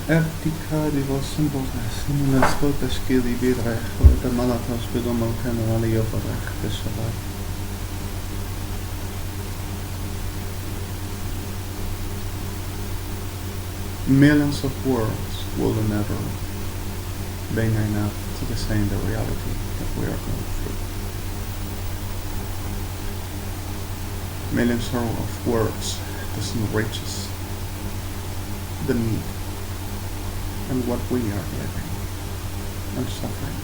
Ertika di vossen boresin, las fotas que di medreh'f, de malatas bedomel kennen alle jobarech de Shabbat. Millions of words will never be enough to say the reality that we are going through. Millions of words doesn't reach us the need and what we are living and suffering.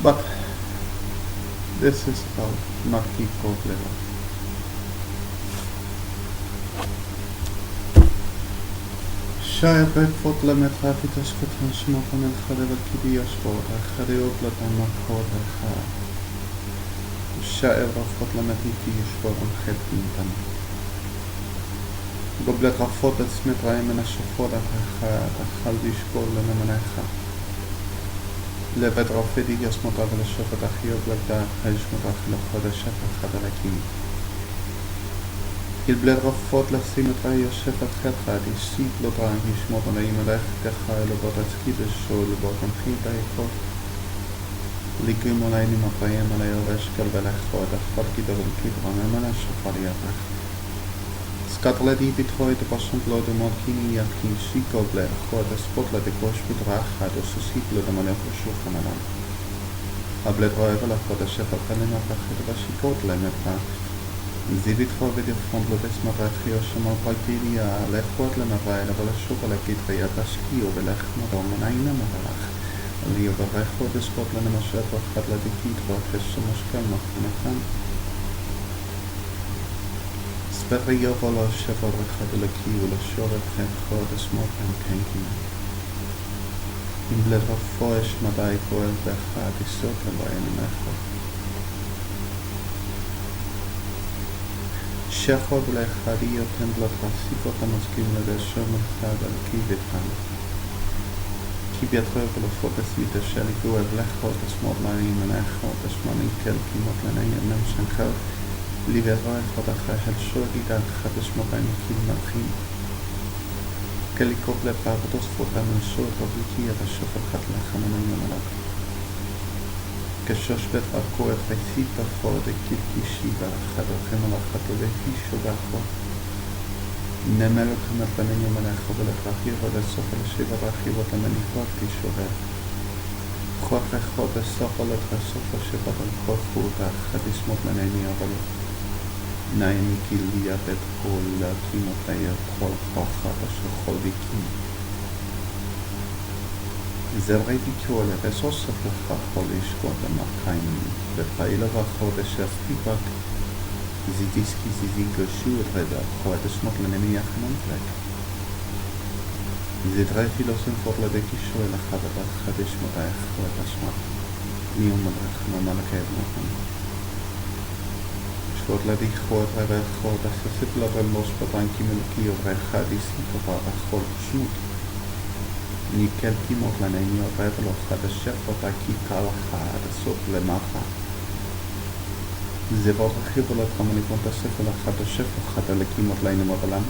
But this is about not keep God little. شاید فوت لمترافی تشکتن شما کنن خده و کیبیاش بوده خده و بلدن مکوده خد شاید فوت لمتی فیش بودن خد بینتن قبل غفوت اسمت رأي من الشفوده خد خلديش كل من اخا لبد غفدي يسمط قبل الشفوده خيوب لبدا خيش مداخل خد الشفة خد لكي البلاد غفوت لفسيمة رأي الشفة خد خد يشيك لطعن يشمط لأي ملاخ كخايل وبرسكيد الشول وبرن خيدا يكوت لكي ملايني مطعيم على يغش قلب الأخوة دخل كده بالكيد غنى من الشفاريات سكاتلدي بتخوي تباشن بلاد ماركيني يكين شيكو بلا أخوة سبوت لدكوش بدراخ خد وسوسيك لدماليخ وشوف ملان أبلاد غاية الأخوة الشفة خلنا فخد وشيكوت لمدها زيبت خوابد يفهم لبس مغاخي وشما بايتيريا لأخوات لمغاية ولا شغل أكيد غير تشكي وبالأخ مدام من عين مغاخ اللي يبغى خواد سبوت لنا مشاهد وخد لديكيد وخش مشكل مخنخان سبريا ولا الشفر خد لكي ولا الشغل خد خواد سموت عن كنكينا إن بلد رفاش مدايك والبخاد السوق لبعين مخواد شخوا بلا خرية تنبلا ترسيكو تمسكين لدى الشرم الخادة الكي بيتان كي بيتغير بلا فوتس ميتشالي كوا بلخوا تسموت لاني من أخوا تسماني كل كي مطلناي نمشن خل اللي بيتغير خدا خاحل شوكي دان خدش مطاني كي المرخين كالي كوبلا بابدوس فوتا من الشوك وبيكي يتشوف الخطلة خمنا يملاك كشوش بيت أركوة خيسيت بخوة كيلكي شيبا خدو خملا خطو بيكي شو بخوة نملو كمت بنيني ملاخو بلت رخير ودا السوخل الشيبا رخير وطمني خواتي شو بخ خوات رخوات السوخلت رسوخل شيبا رخوة خوتا خد اسموت منيني أغلو نايمي كيليا بيت خول كيمو تايا خول خوخات شو خول بيكي زرعي بيكولا بسوسة لخاخوليش قوة مقاين بخايلة وخودش رفيبك زيديسكي زيديكو شو الغدا خواتش مطلنا مياه خنانفلك زدري فيلوسين فورلا بكي شو لخابة خدش مطايخ خواتش مط ميوم مدرخ ممالكة ابنهم شوات لدي خوات غير خوات سيبلا غموش بطان كيملكي وغير خادي سيكو أخول شموت نيكل كي مطلنيني وغير لخد الشيخ وطاكي كالخاد السوق لماخا زباط خيبولا تخمني كنت السيف لخد الشيخ وخد لكي مطليني مطلن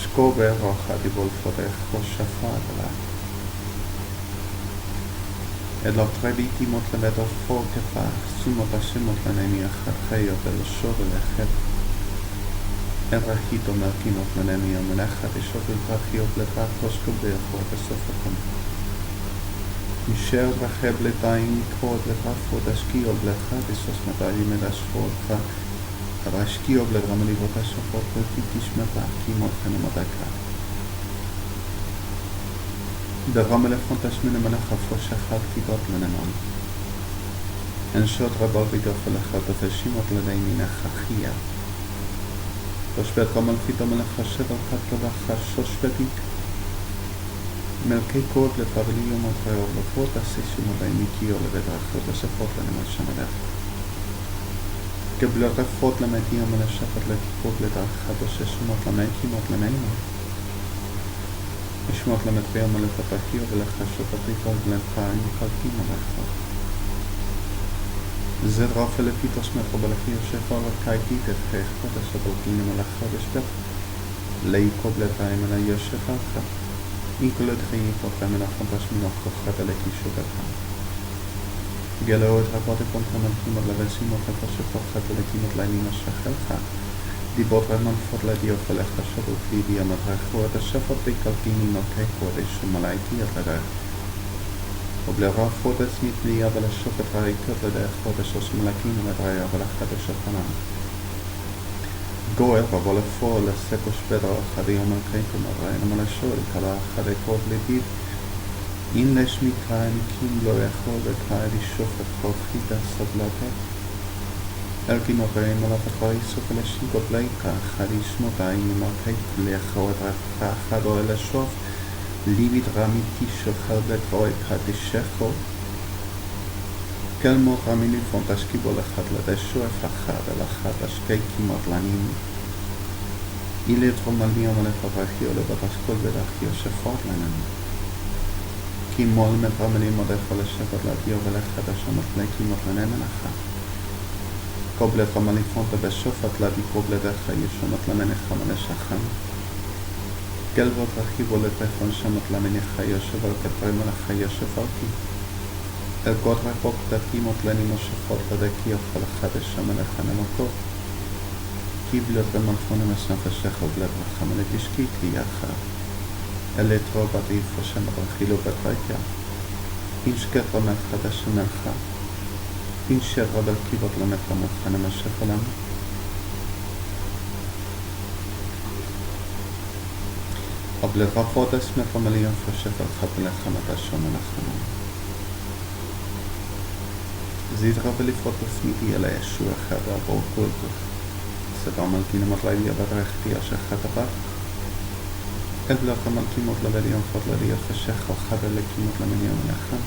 شكو بيغا خادي بالفريخ والشفاء لا إلا تغيبيتي مطلبات فوق كفا سمو تشي مطلنيني أخد خيو بالشغل أخد الرحيتو مالكينو ملاني من أخذ الشغل تاخيو بلتاك توشكو بيخو بسفكم مشير رخي بلتاين كود لتافو تشكيو بلتخا بسوس متاجي مداشفور فا راشكيو بلتغملي بوتاشفور بلتيش متاكي مرخن مدكا دغمل فونتاش من ملخا فوشخات كي قط لنمان انشوت غبال بيقف لخا تفشي مطلدين نخخيا وشبت قمل في دمل خشب الخط لخش شبتيك ملكي كود لطابلية مطغير لفوت السيسي مبينيكي ولبدا خود سفوت لنما الشمدات قبل غفوت لما دي من الشفر لكي كود لدا خد السيسي مطلميكي مطلمينا مش مطلمت بيوم لتفاكي وبلخش شبتيك وبلنقاين خلقي ملخوت ZRAF elefitos metro balakio shefa kaiti tefkech kota shabalkina malakha beshbet lei koblet haimana yoshefa include ringi potramena fantasmino khata leki shubata gelo rapote kontra malkima lavesimo khata khata leki matlanina shakha di botraman fotla dio felechta shabukli dia matracho ta shafot de kalkini no keko de shumalaiti atada وبلغا فوتس نتني هذا الشوف تراي كتل ده فوتس وسملاكين مدراي هذا الخد الشفنان جوه ولا فول السكوش بدر خد يوم الكيكو مدراي نملا شول كلا خد كوت لديد إن لشمي كان كيم لو يخول كان الشوف تخوخيدا سبلاته الكي مدراي ملا تراي سوف لشي قبليكا خد يسمو تاي ما كيكو ليخول خدو إلى الشوف ליבי דרמית שחל בדרוי קדישכו כל מות רמיני פונטשקי בו לחד לדשו אפחד על אחד השקי כמעט לנים אילי תרומלני המלך הברכיו לבטשקול בדרכיו שפות לנן כי מול מטרמלי מודך ולשפט להדיו ולחד השמות לי כמעט לנן מנחה קובלת רמלי פונטה בשופט לדי קובלתך ישומות למנחה מנשכם גלבות רכיבו לטפון שמות למניחה יושב על כתרי מלאכה יושב ערכי אל גוד רחוק דתימות לנימו שפות לדקי אוכל החדש שמלאכה נמקות קיבלות במלפון המסנף השכל בלד רחם לתשקי תהייך אל יתרו בדיף ושמות רכילו בטרקיה אין שקט רמת חדש שמלכה אין שרע בקיבות למת רמתך נמשך עולם وبالرفض اسم فمليون فشفى الخبل خمت الشمال الخمام زيد غبلي فوتو سميتي على يشوع خبا بوكولتو سدام الكين مطلعي برا اختيار شخطبا قبل كما الكين مطلبليون فضلي فشخ وخبل لكين مطلبليون يخم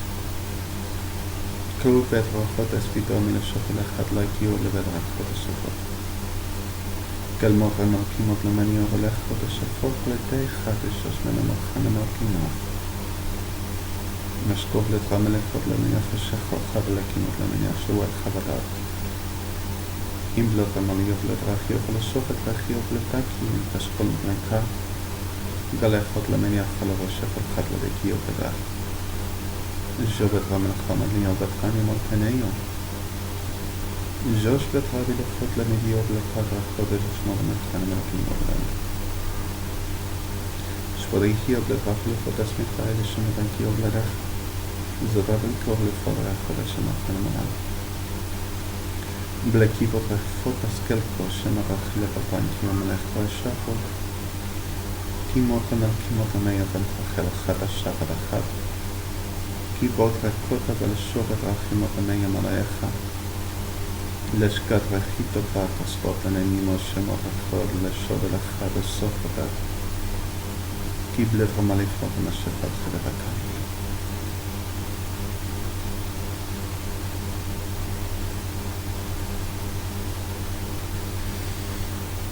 كو بيتر وخط اسبيتو من الشفل خط لايكي ولا بدر خط الشفل كل مرة ملكي مطلماني وغلق خط الشفوق لدي خاتش من المرخان ملكينا مشكوف لتغمل فضلماني في الشخ وخبل لكي مطلماني شوى الخبرات إن بلغ مليو بلدراخي وغل الشوفة راخي وغلتاكي تشقل بلانكا غلق فضلماني أخلق الشخ الخبل لكي وغلق جوبت غمل خمالي وغتغاني ملكانيو جوش بترابي لفوت لمديو بلقادر خودش شمال مكان ملكين وغلان شوريكي وبلقاف لفوت اسمي خائل الشمدانكي وغلدخ زرابن كوغ لفوت خودش مكان ملان بلكي بطرخ فوت اسكالكو شمرخ لبطانكي وملخ وشاقو كي موتا ملكي موتا ميا بنتخل خدش شاقد خد كي بطرخ كوتا بلشوغت راخي موتا ميا ملايخا לשכת הכי טובה תספות לננימו שמות החוד לשוד לחד הסוף אותה קיבלת המליפות ומשפט חדרקה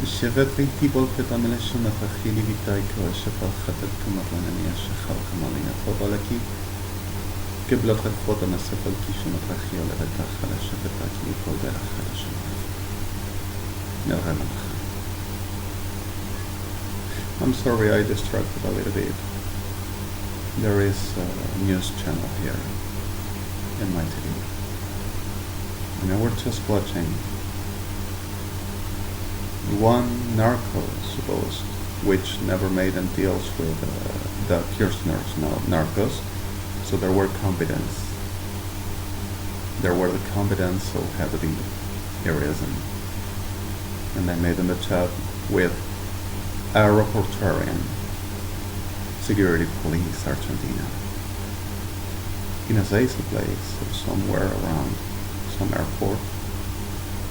שבת ראיתי בולכת המלשמת הכי ליביטאי כהה שפל חטאת כמות לנניה שחל כמלין הטוב עלקי קיבלת חטפות המספל כישונות הכי הולדת על השבתה כי כל דרך חדשה נראה לך I'm sorry I distracted a little bit. There is a news channel here in my TV and I was just watching one narco supposed which never made any deals with the Kirchners narcos. So there were competence. There were the competence of heavy areas and they made them a chat with aeroportarian security police Argentina in a safe place somewhere around some airport.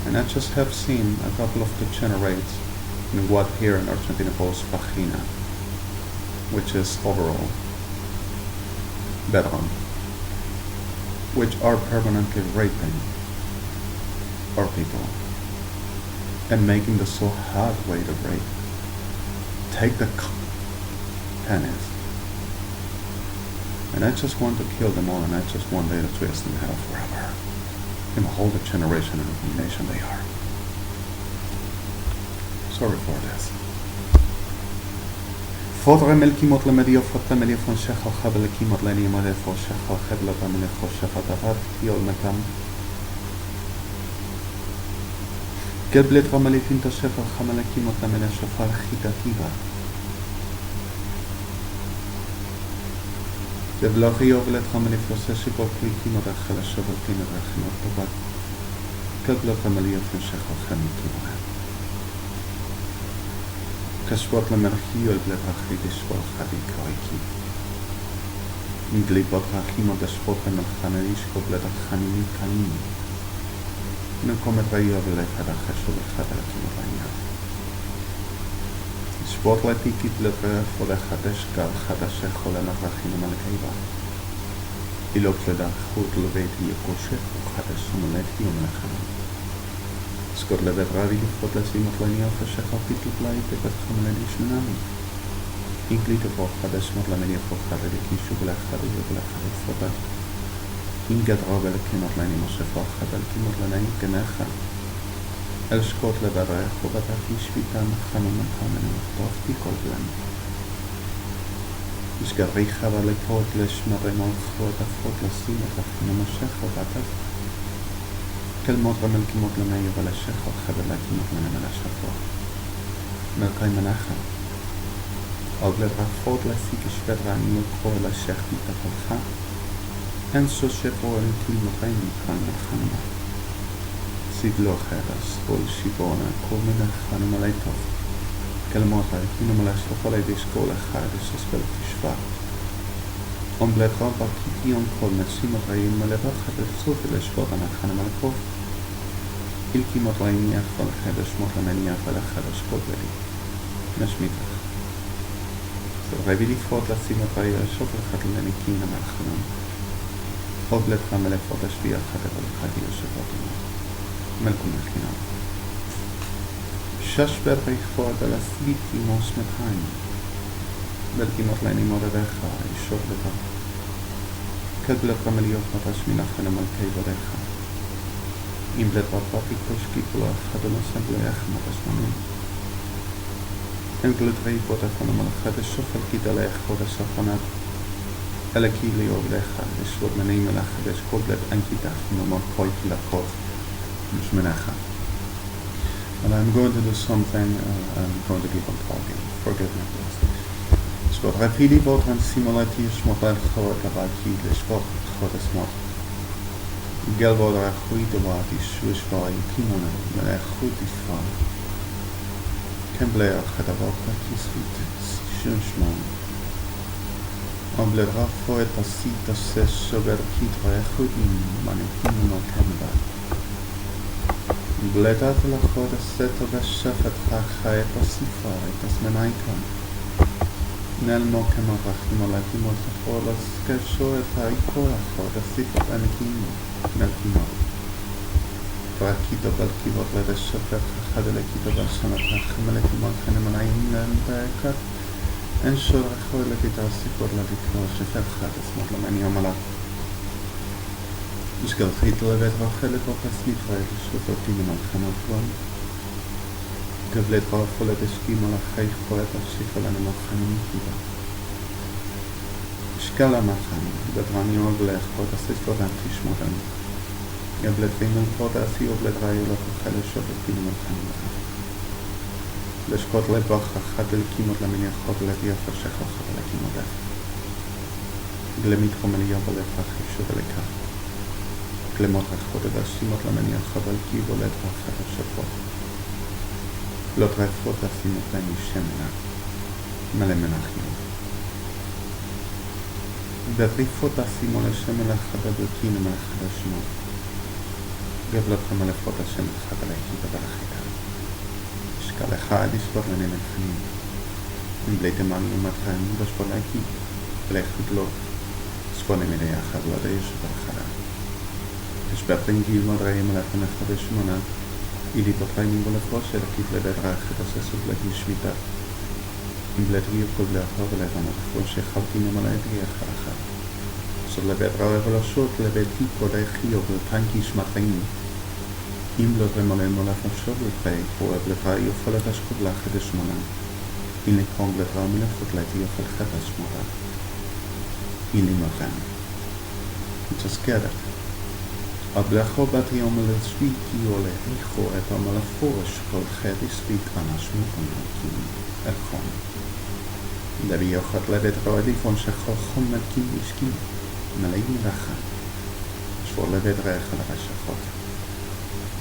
And I just have seen a couple of degenerates in what here in Argentina calls vagina, which is overall bedroom, which are permanently raping our people and making the so hard way to rape. Take the penis. And I just want to kill them all and I just want them to twist in hell forever. in a whole generation and a nation they are. Sorry for this. فوضى ملكي مطل مديو فتل مليو فون شخل خبل كي مطلني مدى فو شخل خبل بمن فو شخل تغاد يول مكان قبلت غملي فين تشخل خمل كي مطل من الشفار خيتاتيبا قبل خيو قبلت غملي فو سشبو كي مطل خل الشبو كي مطل خمال طبات قبل غملي فون شخل خمي كي مطل كشبوت لمرخيو البلد رخي دشبوت خدي كايكي إنجلي بطرخي ما دشبوت لمرخانيش كبلد رخاني كاين نكم تغير بلد هذا خشب الخدر كما رأينا شبوت لبيكي بلد رخ ولا خدش قال خدش خلا مرخي نملكيبا إلو بلد خود لبيتي يقوشك وخدش سملتي وملخاني سكر لبيت غاري لفضل لسي مطلانيا فشخل في تبلاي تبت خملانيش منامي إنجلي تفوق خدش مطلانيا فوق خدر كيشو بلا خدر بلا خدر فضل إنجد غابل كي مطلاني مشفاق خدر كي مطلاني كناخا الشكوت لبرايخ وبتا فيش بيتان خانو من خامن مختوف في كل بلان مش قري خبر لكوت لش مرمال خوتا فوق لسي مطلاني مشفاق وبتا كل مطلع ملكي مطلع ما يبغى الشيخ وخبر لكن مطلع من الشفاء ملكي مناخا أغلب رفض لسيك شبت راني مقوى للشيخ بيتفلخا أنسو شفاء انتي مطلع ميخان الخانمة سيد لو خيرس قول شبانا كل من الخانمة ليتوف كل مطلع كينو ملاشفاء ليديش قول خارج سبل تشفاء أم بلدغا باكيتي أم كل نسي مطلعين ملغا خبر صوت الاشباطنا الخانمة لكوف إلكي مطلعيني أخفل خدش مطلعيني أخفل خدش قدري نشميتخ غيبيلي فوت لسي مطلعي أشوف الخطل لني كينا مع الخنم قبلت خملة فوتش بيا خطل الخدي أشباطنا ملكم الخنام شش برغي فوت لسيتي موسمت هاي بلكي مطلعيني مردخا يشوف لتا كبلت خمليو فوتش من الخنم الكي ودخا این بلد باپی کشکی کلا خدا نسبت خدمت اسمانی. این بلد ری بود افنم من خدا شفل کی دلای خدا سخنات. الکی لیو بلخ خدش بود من این ملخ خدش کل بلد انکی دفن من پای کی لخوت مش منخا. And I'm going to do something. I'm going to keep on talking. Forgive me, please. So, rapidi wordt een simulatie smotan groot labaki lesport grote smot. Gel wordt er goed de wat is dus waar je kimono met er goed is van. Ken blijf gaat er ook dat is goed. Schön schmon. En blijf af voor het als ziet dat ze zo weer kiet waar er goed in man in kimono kenbaar. BLYTT ולחוד הסתר בשפט חי את הסיפר, את הסמנאי כאן. נלמו כמרחים עלתים עוד תפור לסקשו את העיקור החוד, הסיפר הנקימו, נלקימו. פרקידו בלקיבות ליד השפט חד אלקידו בשנת החמלתים על חנמנאים להם בעיקר. אין שור רחוי לביתה הסיפור לביקרו, שפט חד אסמות למני עמלה. Ich gehe heute לבית רחלת ופסמית שופטים מן החנפון. גבלת רחול הדשקים על החייך פועט השיפה לנו מחנים מקיבה. משקל המחנים, בדרני ובלך פועט הספר להנחישמותן. גבלת ואינן פועט העשי ובלת ראיו לחלת שופטים מן החנים. לשקוט לבח אחד לקימות למניחות לבי הפרשך אחר לקימות דף. גלמית חומליה בלת רחישו ולקח. למות רחוד הדשימות למניח חבל כי בולט רחד השפות. לא טרפות לשימות להם משמנה, מלא מנחים. בריפות לשימו לשמן לחד הבלקין ומלחד השמות. גבלות ומלפות השמן חד הלכית ולחידה. שקל אחד ישבור לנמן חנים. אם בלית אמרנו מתחיים בשבור להכית, ולכות לא. ספונה מדי אחד לא די ישבור חדה. Gespetten giel maar rijden maar even naar de schmona. Ili potlijning wil het was, er kiet le bedrag dat ze zoek lijkt niet schmita. In bled hier kol bled houden lijkt aan het voor zich houdt in de malai die er graag. אשר לבית-רעב ולשות לבית-תיקו דייכיו ולטנקיש מתאים. אם לא תמלא מולך אפשר לפי, פועב לך יוכל את השקוד לך את השמונה. הנה קונג לתרע מלכות להתי יוכל חטא השמונה. הנה מוכן. מתזכרת. הבלחו בת יום לסביקי או לאיכו את המלפורש כל חטא סביק אנש מוכן אלכון. לבי יוחד לבית רעדיפון שכל חום מקים ושקים. מלאי מלאכה. שבור לבית רעך על הרשכות.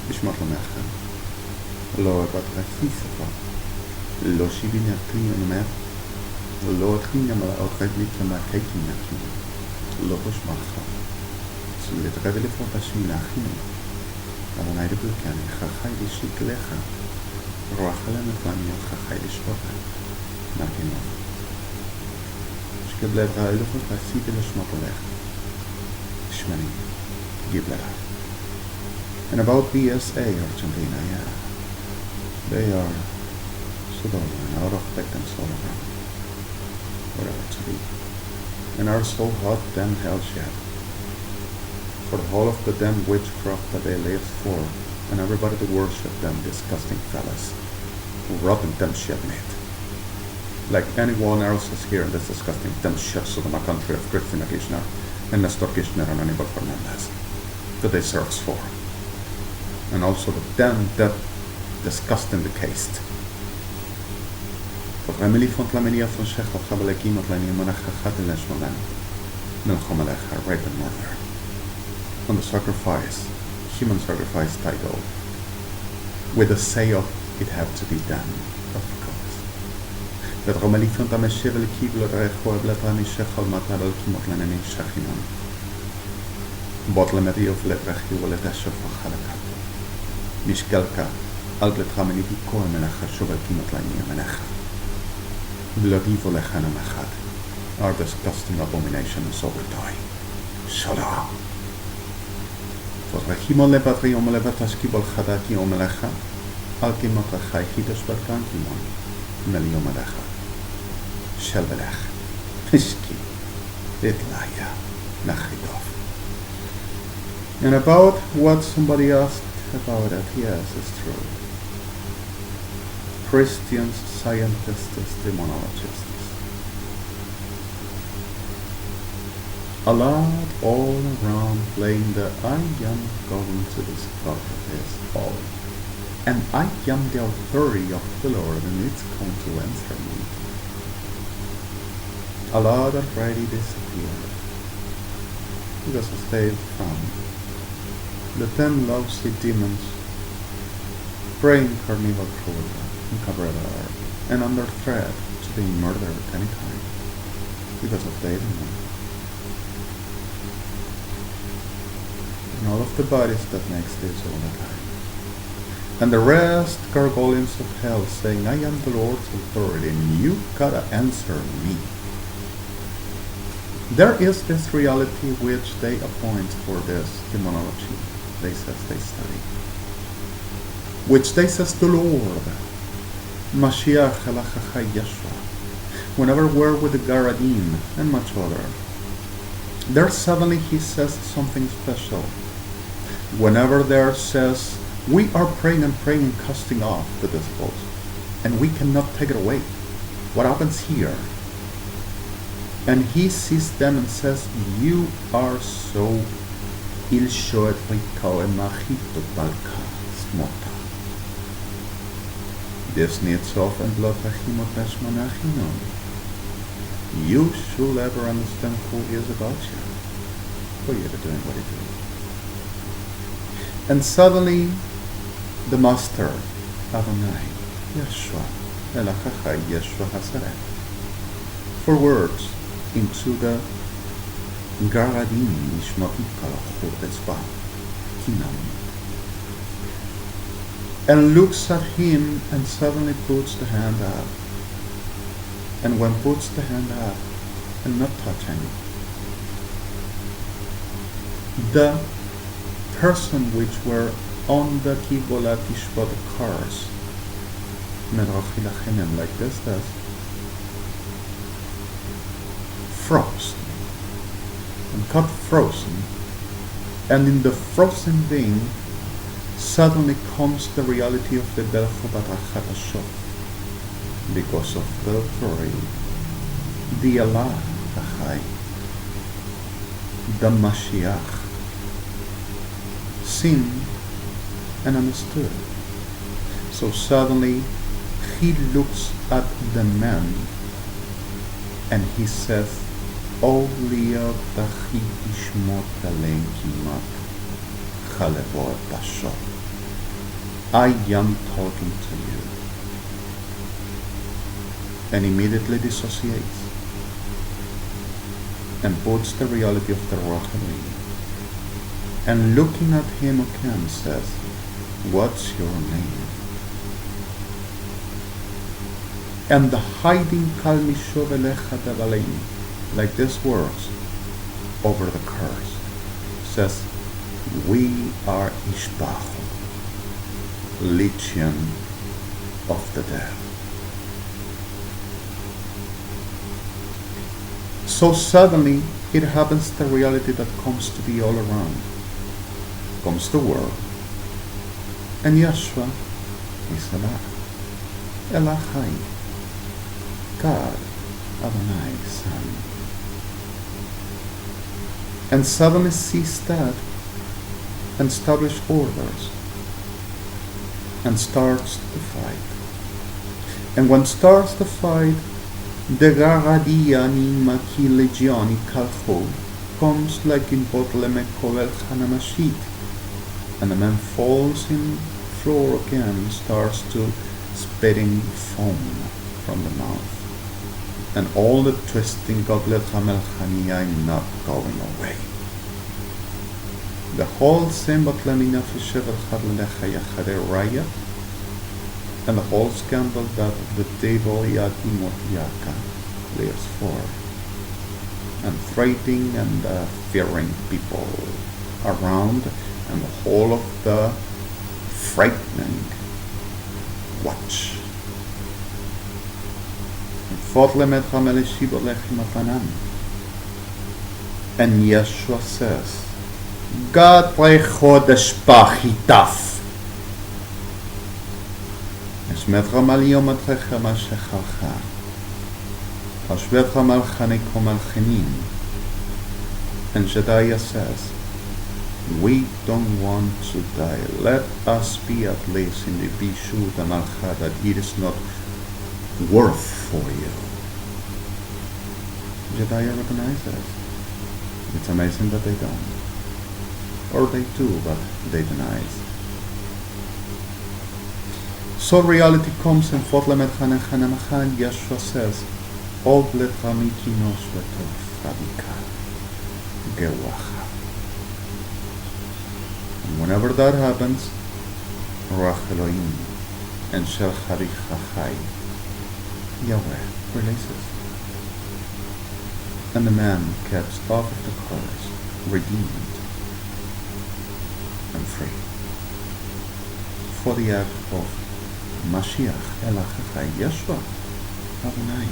בשמות למאחר. לא אבת רחיסה. לא שיבין יתרין אומר. לא אתרין ימלה עוד רגלית למעקקים יקים. לא תשמחה. לתראה ולפרות השמינה אחינו. אבל נאי דבוקני חכי לשיק לך. רוח עליהם לפעמי חכי לשפוטה. נקים לך. שקבלה את האלופות ועשיתי לשמות הולך. שמנים. גיבלה. And about BSA Argentina, yeah. They are so dull and out of victims all around. Whatever to be. And are so hot damn hell shit. For the whole of the damn witchcraft that they live for, and everybody to worship them disgusting fellas. Rotten damn shit mate. Like anyone else is here in this disgusting damn shit of my country of Christina Kirchner and Nestor Kirchner and Anibal Fernandez that they serves for. And also the damn that disgusting decased. ותרמי לי פונט למניע פון שך וחבל להקים את לעניין מנח חד לנשמלן. מלחום עליך, rape and murder. On the sacrifice, human sacrifice title, with the say of it had to be done, of course. ותרמי לי פונט המשיב לקיבל רחו הבלטרני שך על מטה ולקימות לעניינים שכינם. בוט למדי ולתרחי ולתשף וחלקת. נשגלקה על בלטך מניתי כהן מנחה שוב על קימות לעניין מנחה. ולריבו לכן המחד. Our disgusting abominations overtie. שלום. ותרחימו לבטרי יום לבטשקי בולחדתי יום מלאכה. על קימות החי חידש בלקן קימון. מליום מלאכה. של בלך. פשקי. התליה. נחרידוף. And about what somebody asked about it, yes, it's true. Christians, scientists, demonologists. A lot all around playing the I am going to discover this all. And I am the authority of the Lord and it's going to answer me. A lot already disappeared. Because as they've found the 10 lousy demons praying carnival cruelty in Cabrera and under threat to being murdered at any time because of the demon. And all of the bodies that makes this all the time. And the rest gargoyles of hell saying, I am the Lord's authority and you gotta answer me. There is this reality which they appoint for this demonology. They says they study. Which they says the Lord. Mashiach Elachachai Yeshua. Whenever we're with the Garadim and much other. There suddenly he says something special. Whenever there says, we are praying and casting off the disciples. And we cannot take it away. What happens here? And he sees them and says, you are so il shoet rikao emachito balka smota. This needs of and blood rachimot neshmanachinon. You should ever understand who is about you. For you to doing what you do. And suddenly the master, Adonai, Yeshua, Elachachai Yeshua Hasaret, for words into the Garadim Nishmatika Chutesba Kinam, and looks at him and suddenly puts the hand up. And when puts the hand up and not touching, the person which were on the Kibolat Ishbot cars, medreh'f like this does, froze and got frozen, and in the frozen being suddenly comes the reality of the Belcho because of the glory, the Allah, the High, the Mashiach, seen and understood. So suddenly he looks at the man and he says, O Leo Tachi Ishmot Alein Kimat Chalevot Basho, I am talking to you. And immediately dissociates and puts the reality of the Ruach away. And looking at him again says, what's your name? And the hiding Kal Mishov Elecha Devaleim, like these words over the curse, says, we are Ishbahu, Legion of the dead. So suddenly it happens the reality that comes to be all around, comes the world, and Yeshua is Allah, Elahai, God, Adonai, Son. And suddenly sees that and establishes orders and starts the fight. And when starts the fight, the Garadiani Maki Legioni Kalcho comes like in Botleme Kovel Hanamashit, and the man falls in floor again and starts to spitting foam from the mouth. And all the twisting goblet Hamel Hania not going away. The whole same Botlemina Fishevel Hadlecha Yachade Raya, and the whole scandal that the table Yakimot Yaka lives for, and threatening and fearing people around, and the whole of the frightening watch. And Yeshua says, God tre'jhad pachitaf. Es medreh'f yom tre'jhad shechalcha. Ashvetcha malchanekom malchenim. And Jedediah says, we don't want to die. Let us be at least in the Bishut and Malcha that it is not worth for you. Jedediah recognizes. It's amazing that they don't. Or they do, but they deny. So reality comes and Yeshua says, O Bletchamikinos Betov Radika Gewacha. And whenever that happens, Ruach Elohim and Shel Charich Chai, Yahweh releases. And the man gets off of the curse, redeemed and free. For the act of Mashiach Elachachai Yeshua Adonai,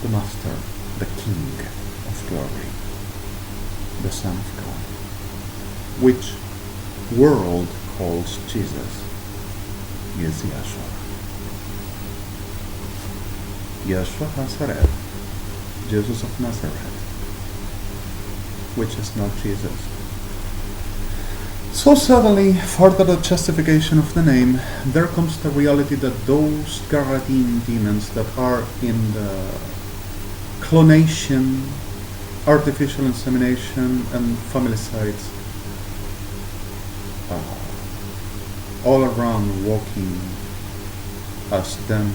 the Master, the King of Glory, the Son of God, which world calls Jesus, is Yeshua. Yeshua Nazareth, Jesus of Nazareth, which is not Jesus. So suddenly, further the justification of the name, there comes the reality that those Garadim demons that are in the clonation, artificial insemination, and familicides, all around walking as them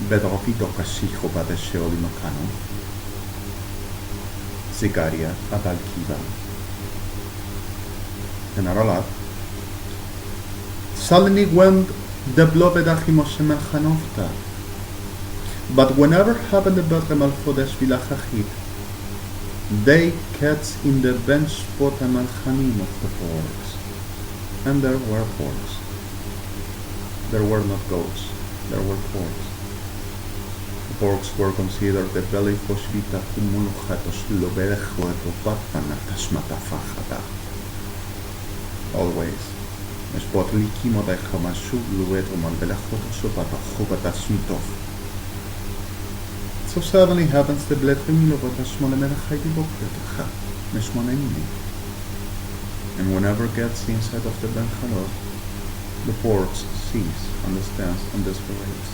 bedrofido kashicho badesheo limakano, Zigaria, Abalkiva, and Aralat, suddenly went the Blovedachimoshem Chanovta. But whenever happened the Betrem al Chodesh Vilachachit, they cats in the bench spot and Malchanim of the porks. And there were porks. There were not goats, there were porks. porks were considered the belly foshvita humuluchatos loberechueto patpanatas matafachata. Always. Mespot likimota chamashu lueto malbelechoto sopata chubata smitov. So suddenly happens the BLYTT and whenever gets inside of the Benchalot, the pork sees, understands, and desperates.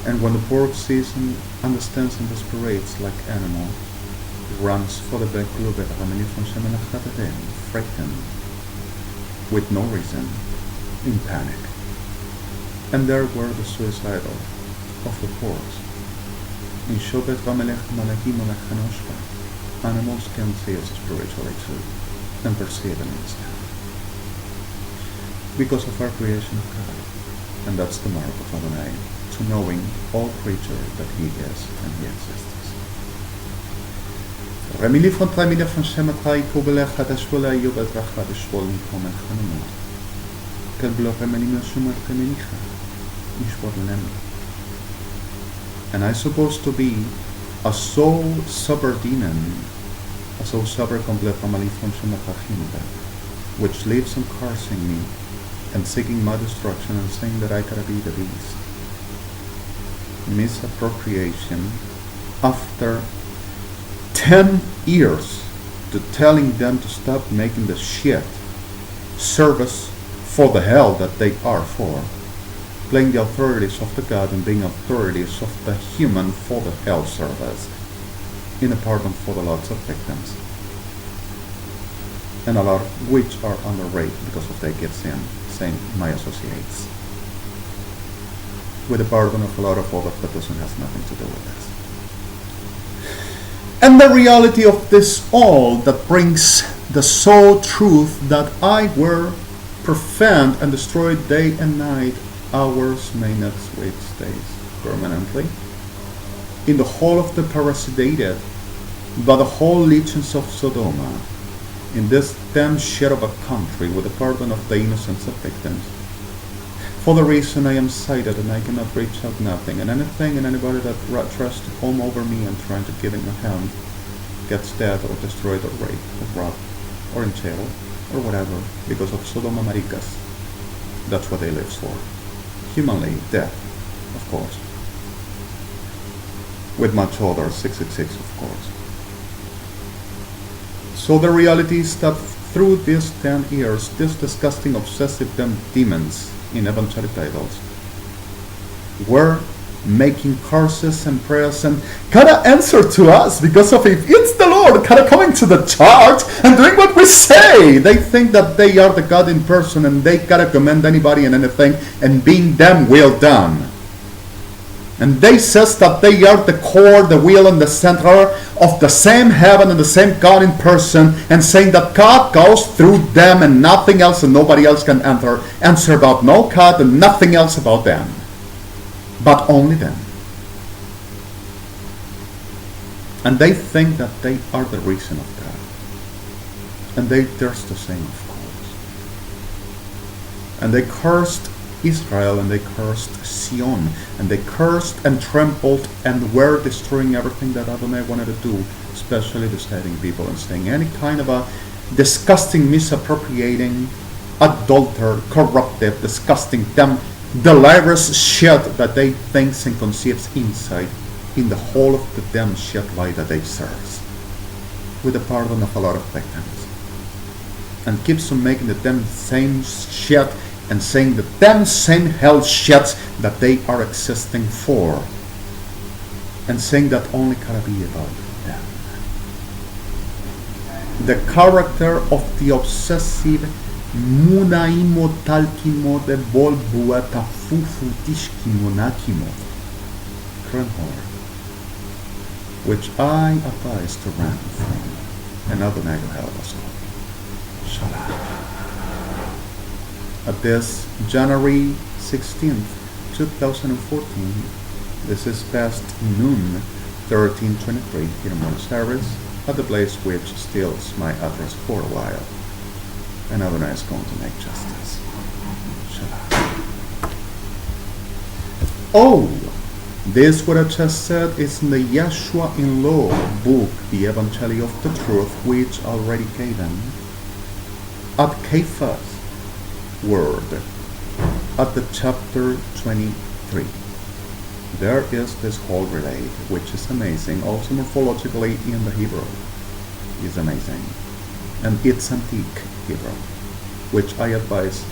And when the pork sees and understands and desperates like animal, runs for the Benchalot, frightened, with no reason, in panic. And there were the suicidal of the porks. In Shobet Vamelech Malachim Malachanoshka, animals can see us spiritually too, and perceive and understand. Because of our creation of God, and that's the mark of Adonai, to knowing all creatures that He is and He exists. Remili von Tramile von Shematrai Kobelech hat Ashwola Yobet Rachad Ashwolin Komen Chanumot. Kelblo Remelim Shumat Remenicha, Ishwot Lemma. And I'm supposed to be a soul subordinate, a soul complete family function of Hachimda, which lives on cursing me and seeking my destruction and saying that I gotta be the beast. Misappropriation after 10 years to telling them to stop making the shit service for the hell that they are for. Playing the authorities of the God and being authorities of the human for the hell service, in a pardon for the lots of victims, and a lot of which are under rape because of their gifts in, saying my associates, with the pardon of a lot of other that doesn't have nothing to do with this. And the reality of this all that brings the sole truth that I were profaned and destroyed day and night, hours, minutes, weeks, days, permanently, in the whole of the parasidated by the whole legions of Sodoma, in this damn shit of a country with the pardon of the innocents of victims, for the reason I am cited and I cannot reach out nothing, and anything and anybody that tries to come over me and trying to give him a hand gets dead or destroyed or raped or robbed or in jail or whatever because of Sodoma Maricas. That's what they live for. Humanly, death, of course. With much other 666, of course. So the reality is that through these 10 years, these disgusting, obsessive demons in evangelic idols were making curses and prayers and kinda answer to us because of if it's the Lord kinda coming to the church and doing what we say. They think that they are the God in person and they gotta commend anybody and anything and being them well done. And they says that they are the core, the wheel and the center of the same heaven and the same God in person, and saying that God goes through them and nothing else and nobody else can answer about no God and nothing else about them. But only them. And they think that they are the reason of God. And they thirst the same, of course. And they cursed Israel and they cursed Sion. And they cursed and trampled and were destroying everything that Adonai wanted to do, especially deciding people and saying any kind of a disgusting, misappropriating, adulterer, corruptive, disgusting, delirious shit that they think and conceives inside in the whole of the damn shit light that they serve, with the pardon of a lot of victims, and keeps on making the damn same shit and saying the damn same hell shits that they are existing for, and saying that only can be about them. The character of the obsessive Munaimo talkimo de bolbuata fufu tishkimo nakimo Kremhor, which I advise to run from, and Adonai will help us all. Shalom. At this January 16th, 2014, this is past noon, 13:23 here in Buenos Aires, at the place which steals my address for a while. And Adonai is going to make justice. Shalom. Oh, This what I just said is in the Yeshua in Law book, the Evangelium of the Truth, which already given at Kepha's word, at the chapter 23. There is this whole relate, which is amazing, also morphologically in the Hebrew is amazing, and it's antique Hebrew, which I advise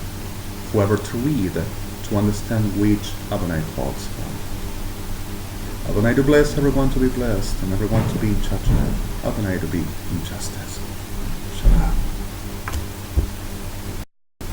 whoever to read to understand which Adonai calls from. Adonai to bless everyone to be blessed, and everyone to be in judgment. Adonai to be in justice.